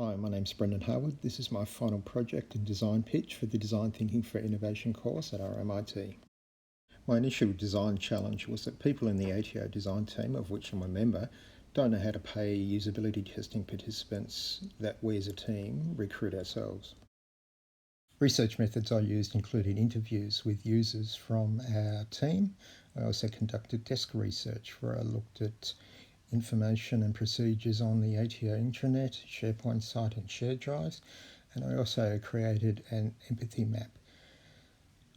Hi, my name's Brendan Harwood. This is my final project and design pitch for the Design Thinking for Innovation course at RMIT. My initial design challenge was that people in the ATO design team, of which I'm a member, don't know how to pay usability testing participants that we as a team recruit ourselves. Research methods I used included interviews with users from our team. I also conducted desk research where I looked at information and procedures on the ATO intranet, SharePoint site and shared drives, and I also created an empathy map.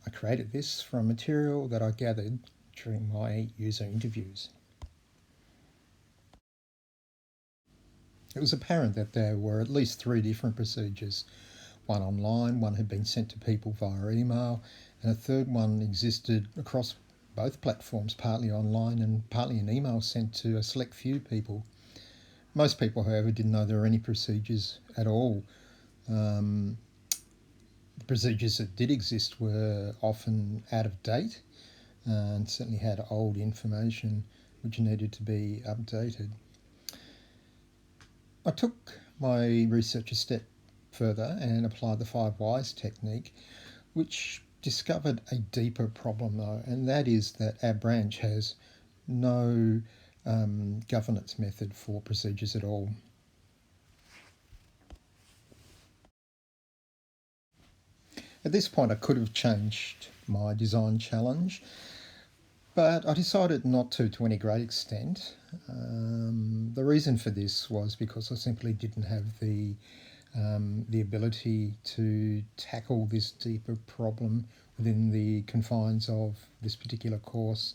I created this from material that I gathered during my user interviews. It was apparent that there were at least 3 different procedures, one online, one had been sent to people via email, and a third one existed across both platforms, partly online and partly an email sent to a select few people. Most people, however, didn't know there were any procedures at all. The procedures that did exist were often out of date and certainly had old information which needed to be updated. I took my research a step further and applied the 5 whys technique, which discovered a deeper problem though, and that is that our branch has no governance method for procedures at all. At this point I could have changed my design challenge, but I decided not to any great extent. The reason for this was because I simply didn't have the ability to tackle this deeper problem within the confines of this particular course.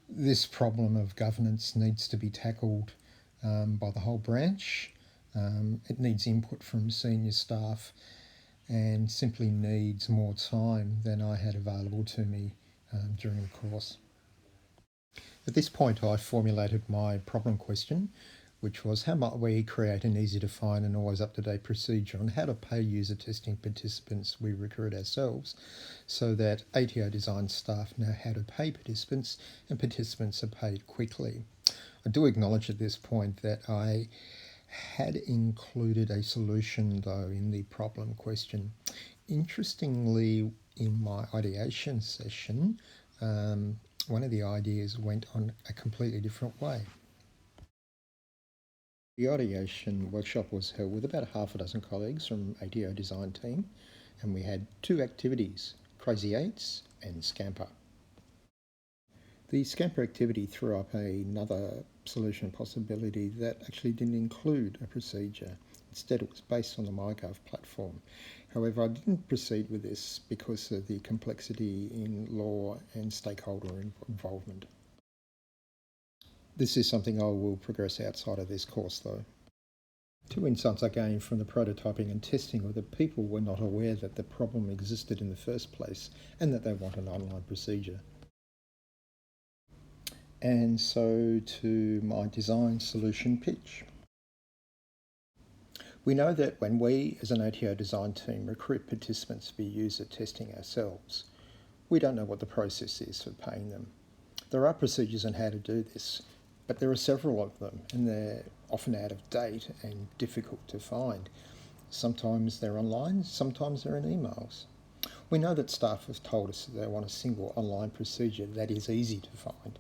This problem of governance needs to be tackled by the whole branch. It needs input from senior staff and simply needs more time than I had available to me during the course. At this point I formulated my problem question, which was how might we create an easy to find and always up-to-date procedure on how to pay user testing participants we recruit ourselves so that ATO design staff know how to pay participants and participants are paid quickly. I do acknowledge at this point that I had included a solution though in the problem question. Interestingly, in my ideation session, one of the ideas went on a completely different way. The ideation workshop was held with about half a dozen colleagues from ATO design team, and we had 2 activities, Crazy 8s and Scamper. The Scamper activity threw up another solution possibility that actually didn't include a procedure. Instead it was based on the MyGov platform. However, I didn't proceed with this because of the complexity in law and stakeholder involvement. This is something I will progress outside of this course though. 2 insights I gained from the prototyping and testing were that people were not aware that the problem existed in the first place and that they want an online procedure. And so to my design solution pitch. We know that when we as an ATO design team recruit participants for user testing ourselves, we don't know what the process is for paying them. There are procedures on how to do this, but there are several of them and they're often out of date and difficult to find. Sometimes they're online, sometimes they're in emails. We know that staff have told us that they want a single online procedure that is easy to find,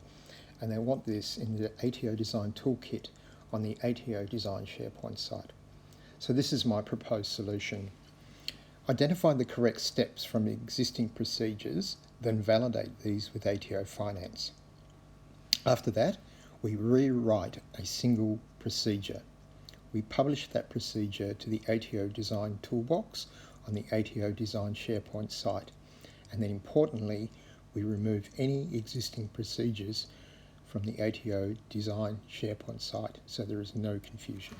and they want this in the ATO Design Toolkit on the ATO Design SharePoint site. So this is my proposed solution. Identify the correct steps from existing procedures, then validate these with ATO Finance. After that, we rewrite a single procedure. We publish that procedure to the ATO Design Toolbox on the ATO Design SharePoint site. And then importantly, we remove any existing procedures from the ATO Design SharePoint site so there is no confusion.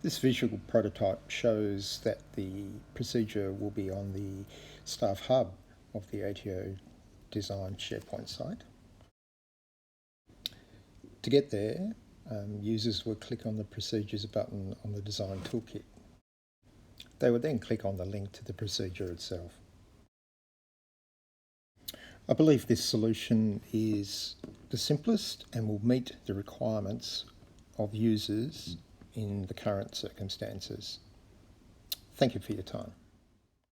This visual prototype shows that the procedure will be on the Staff Hub of the ATO Design SharePoint site. To get there, users would click on the Procedures button on the Design Toolkit. They would then click on the link to the procedure itself. I believe this solution is the simplest and will meet the requirements of users in the current circumstances. Thank you for your time.